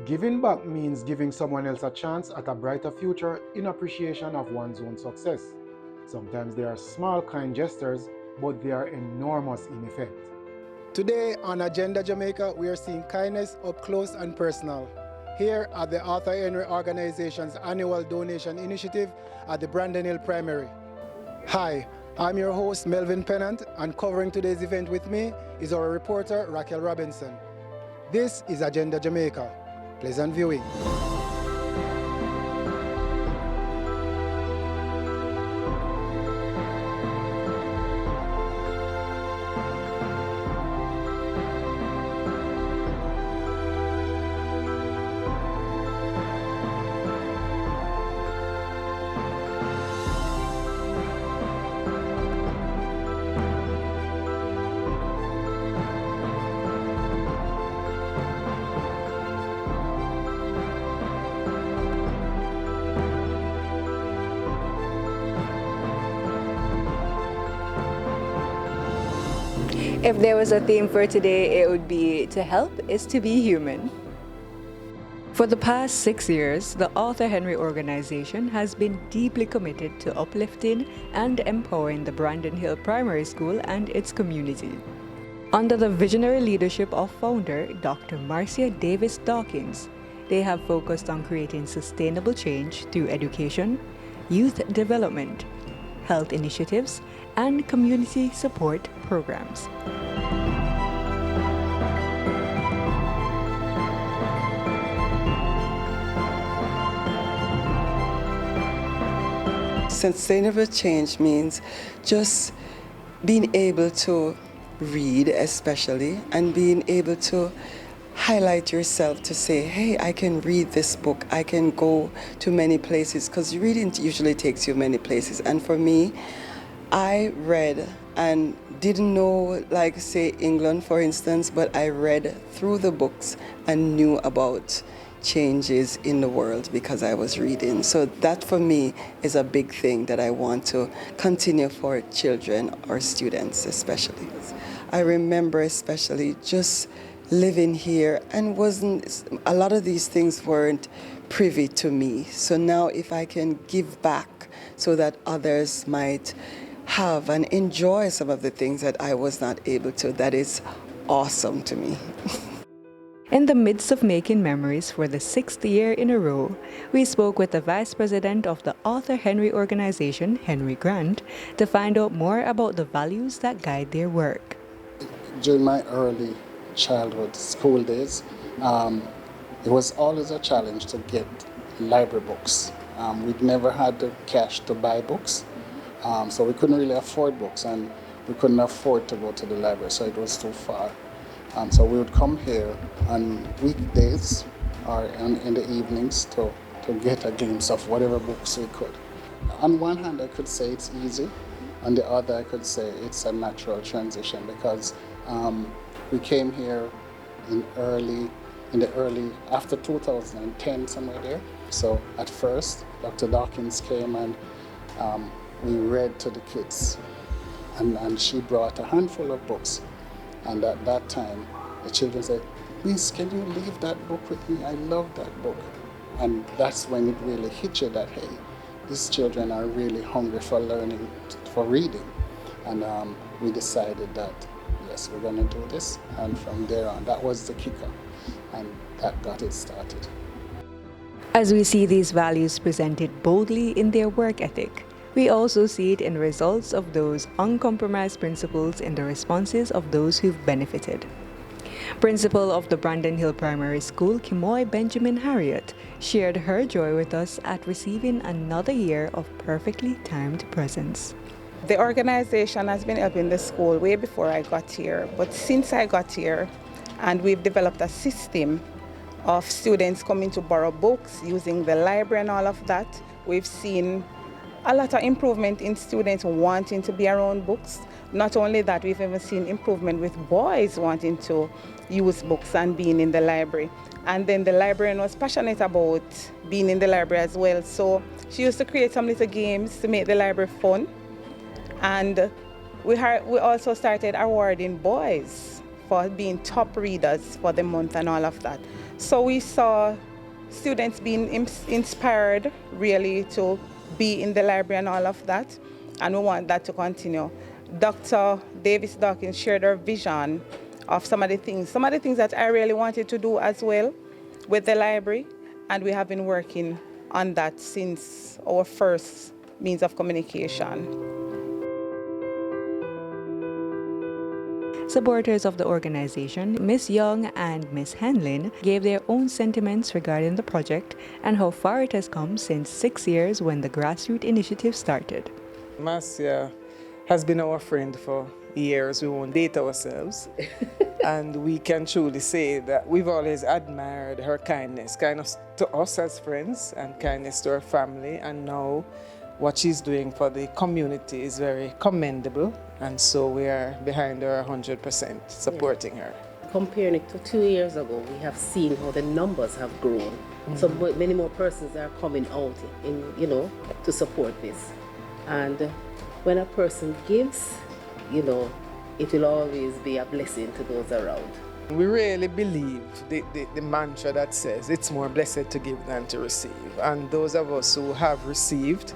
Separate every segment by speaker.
Speaker 1: Giving back means giving someone else a chance at a brighter future in appreciation of one's own success. Sometimes they are small, kind gestures, but they are enormous in effect. Today on Agenda Jamaica, we are seeing kindness up close and personal. Here at the Arthur Henry Organization's annual donation initiative at the Brandon Hill Primary. Hi, I'm your host Melvin Pennant, and covering today's event with me is our reporter Raquel Robinson. This is Agenda Jamaica. Pleasant viewing.
Speaker 2: If there was a theme for today, it would be "To help is to be human." For the past 6 years, the Arthur Henry Organization has been deeply committed to uplifting and empowering the Brandon Hill Primary School and its community. Under the visionary leadership of founder Dr. Marcia Davis Dawkins, they have focused on creating sustainable change through education, youth development, health initiatives, and community support programs.
Speaker 3: Sustainable change means just being able to read, especially, and being able to highlight yourself to say, hey, I can read this book, I can go to many places, because reading usually takes you many places. And for me, I read and didn't know, like, say, England, for instance, but I read through the books and knew about changes in the world because I was reading. So that for me is a big thing that I want to continue for children or students especially. I remember especially just living here and a lot of these things weren't privy to me. So now if I can give back so that others might have and enjoy some of the things that I was not able to, that is awesome to me.
Speaker 2: In the midst of making memories for the 6th year in a row, we spoke with the Vice President of the Arthur Henry Organization, Henry Grant, to find out more about the values that guide their work.
Speaker 4: During my early childhood school days, it was always a challenge to get library books. We'd never had the cash to buy books, so we couldn't really afford books, and we couldn't afford to go to the library, so it was too far. So we would come here on weekdays or in the evenings to get a glimpse of whatever books we could. On one hand, I could say it's easy. On the other, I could say it's a natural transition because we came here after 2010, somewhere there. So at first, Dr. Dawkins came and we read to the kids. And she brought a handful of books. And at that time, the children said, "Miss, can you leave that book with me? I love that book." And that's when it really hit you that, hey, these children are really hungry for learning, for reading. And we decided that, yes, we're going to do this. And from there on, that was the kicker. And that got it started.
Speaker 2: As we see these values presented boldly in their work ethic, we also see it in results of those uncompromised principles in the responses of those who've benefited. Principal of the Brandon Hill Primary School, Kimoy Benjamin Harriet, shared her joy with us at receiving another year of perfectly timed presents.
Speaker 5: The organization has been helping the school way before I got here, but since I got here, and we've developed a system of students coming to borrow books, using the library and all of that, we've seen a lot of improvement in students wanting to be around books. Not only that, we've even seen improvement with boys wanting to use books and being in the library. And then the librarian was passionate about being in the library as well. So she used to create some little games to make the library fun. And we also started awarding boys for being top readers for the month and all of that. So we saw students being inspired really to be in the library and all of that, and we want that to continue. Dr. Davis Dawkins shared her vision of some of the things that I really wanted to do as well with the library, and we have been working on that since our first means of communication.
Speaker 2: Supporters of the organization, Ms. Young and Ms. Hanlin, gave their own sentiments regarding the project and how far it has come since 6 years when the grassroots initiative started.
Speaker 6: Marcia has been our friend for years. We won't date ourselves. And we can truly say that we've always admired her kindness to us as friends and kindness to her family. And now what she's doing for the community is very commendable. And so we are behind her 100%, supporting her.
Speaker 7: Comparing it to 2 years ago, we have seen how the numbers have grown. So many more persons are coming out to support this. And when a person gives, it will always be a blessing to those around.
Speaker 6: We really believe the mantra that says it's more blessed to give than to receive. And those of us who have received,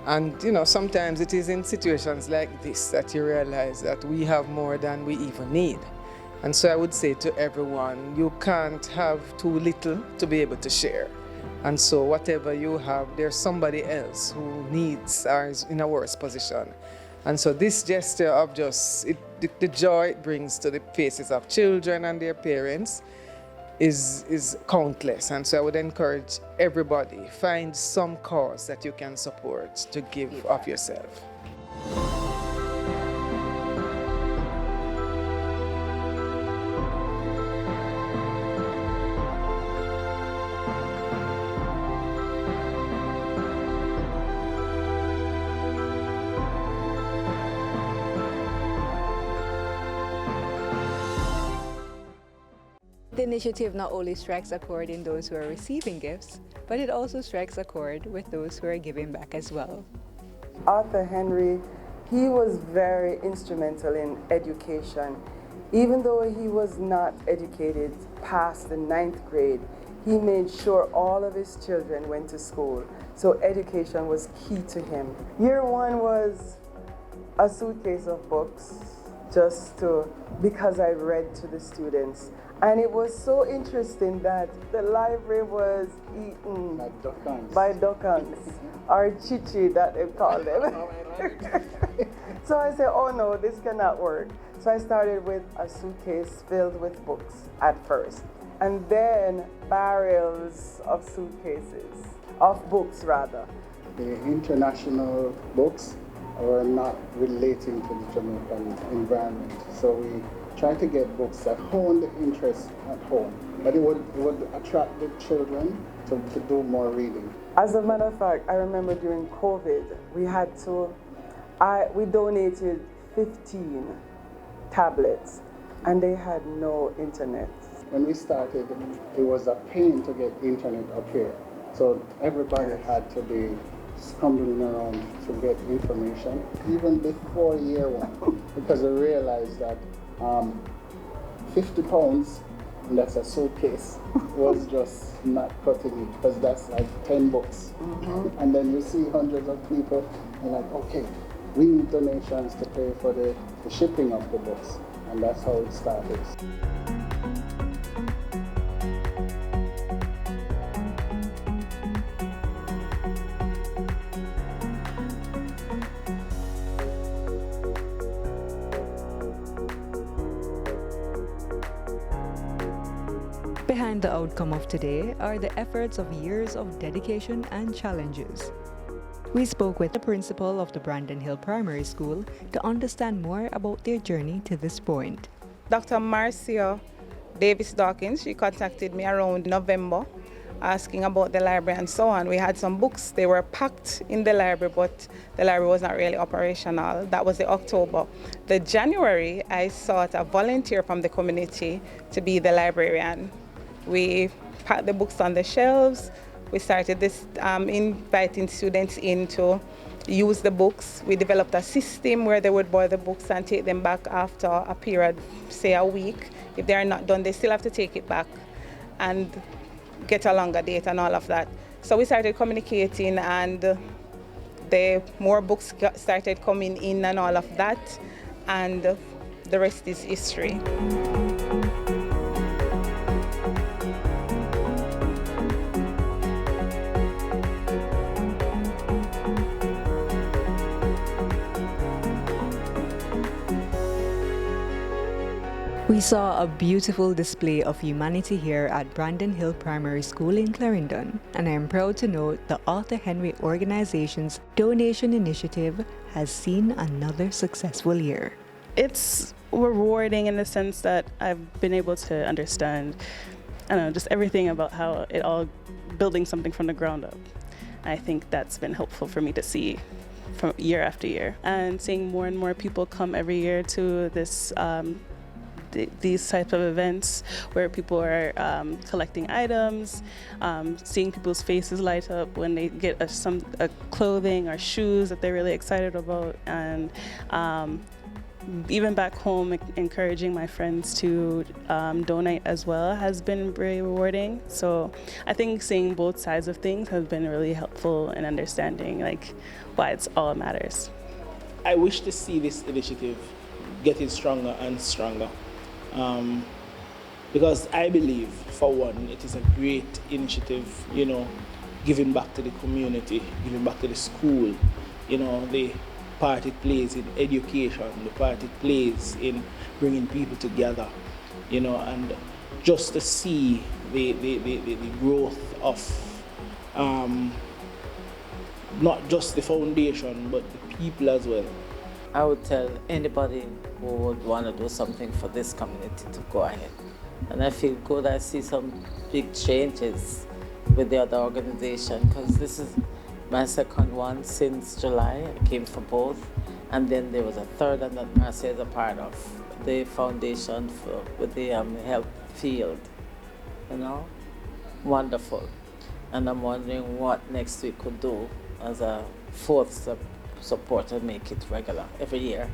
Speaker 6: and sometimes it is in situations like this that you realize that we have more than we even need. And so I would say to everyone, you can't have too little to be able to share. And so whatever you have, there's somebody else who needs or is in a worse position. And so this gesture of the joy it brings to the faces of children and their parents is countless. And so I would encourage everybody, find some cause that you can support to give of yourself.
Speaker 2: The initiative not only strikes a chord in those who are receiving gifts, but it also strikes a chord with those who are giving back as well.
Speaker 3: Arthur Henry, he was very instrumental in education. Even though he was not educated past the 9th grade, he made sure all of his children went to school. So education was key to him. Year 1 was a suitcase of books, because I read to the students. And it was so interesting that the library was eaten by ducks, or chichi that they call them. So I said, oh no, this cannot work. So I started with a suitcase filled with books at first, and then barrels of books rather.
Speaker 4: The international books were not relating to the Jamaican environment. So we try to get books that honed the interest at home, but it would attract the children to do more reading.
Speaker 3: As a matter of fact, I remember during COVID, we donated 15 tablets, and they had no internet.
Speaker 4: When we started, it was a pain to get internet up here. So everybody had to be stumbling around to get information, even before year 1, because we realized that 50 pounds, and that's a suitcase, was just not cutting it, because that's like 10 books. And then you see hundreds of people, and like, okay, we need donations to pay for the shipping of the books. And that's how it started.
Speaker 2: Behind the outcome of today are the efforts of years of dedication and challenges. We spoke with the principal of the Brandon Hill Primary School to understand more about their journey to this point.
Speaker 5: Dr. Marcia Davis Dawkins, she contacted me around November asking about the library and so on. We had some books, they were packed in the library, but the library was not really operational. That was the October. The January, I sought a volunteer from the community to be the librarian. We packed the books on the shelves. We started this inviting students in to use the books. We developed a system where they would borrow the books and take them back after a period, say a week. If they are not done, they still have to take it back and get a longer date and all of that. So we started communicating, and the more books started coming in and all of that, and the rest is history.
Speaker 2: We saw a beautiful display of humanity here at Brandon Hill Primary School in Clarendon, and I am proud to note the Arthur Henry Organization's donation initiative has seen another successful year.
Speaker 8: It's rewarding in the sense that I've been able to understand, I don't know, just everything about how it all, building something from the ground up. I think that's been helpful for me to see from year after year, and seeing more and more people come every year to this these types of events where people are collecting items, seeing people's faces light up when they get some clothing or shoes that they're really excited about, and even back home, encouraging my friends to donate as well has been very rewarding. So I think seeing both sides of things has been really helpful in understanding like why it's all matters.
Speaker 9: I wish to see this initiative getting stronger and stronger. Because I believe, for one, it is a great initiative, you know, giving back to the community, giving back to the school, you know, the part it plays in education, the part it plays in bringing people together, you know, and just to see the growth of not just the foundation, but the people as well.
Speaker 10: I would tell anybody who would want to do something for this community to go ahead. And I feel good. I see some big changes with the other organization, because this is my second one since July. I came for both. And then there was a third, and that Marcia is a part of the foundation with the health field. You know, wonderful. And I'm wondering what next we could do as a fourth support and make it regular every year.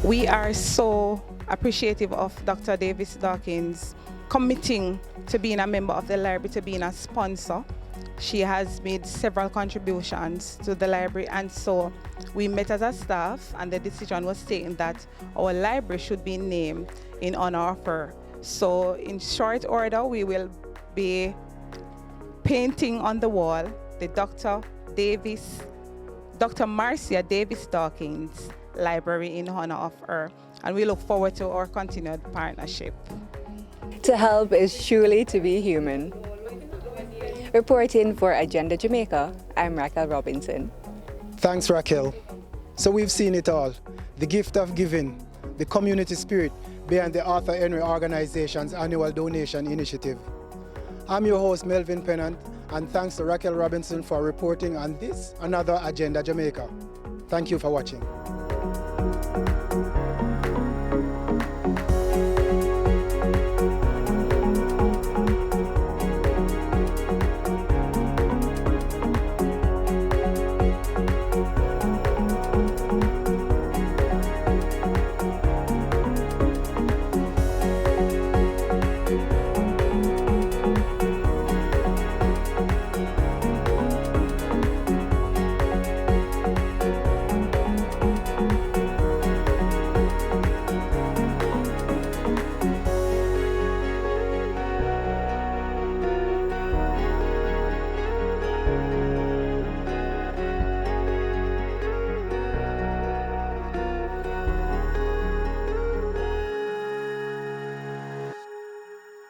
Speaker 5: We are so appreciative of Dr. Davis Dawkins committing to being a member of the library, to being a sponsor. She has made several contributions to the library, and so we met as a staff, and the decision was taken that our library should be named in honor of her. So in short order, we will be painting on the wall the Dr. Marcia Davis Dawkins Library in honor of her, and we look forward to our continued partnership.
Speaker 2: To help is surely to be human. Reporting for Agenda Jamaica, I'm Raquel Robinson.
Speaker 1: Thanks, Raquel. So we've seen it all. The gift of giving, the community spirit behind the Arthur Henry Organization's annual donation initiative. I'm your host, Melvin Pennant, and thanks to Raquel Robinson for reporting on this, another Agenda Jamaica. Thank you for watching.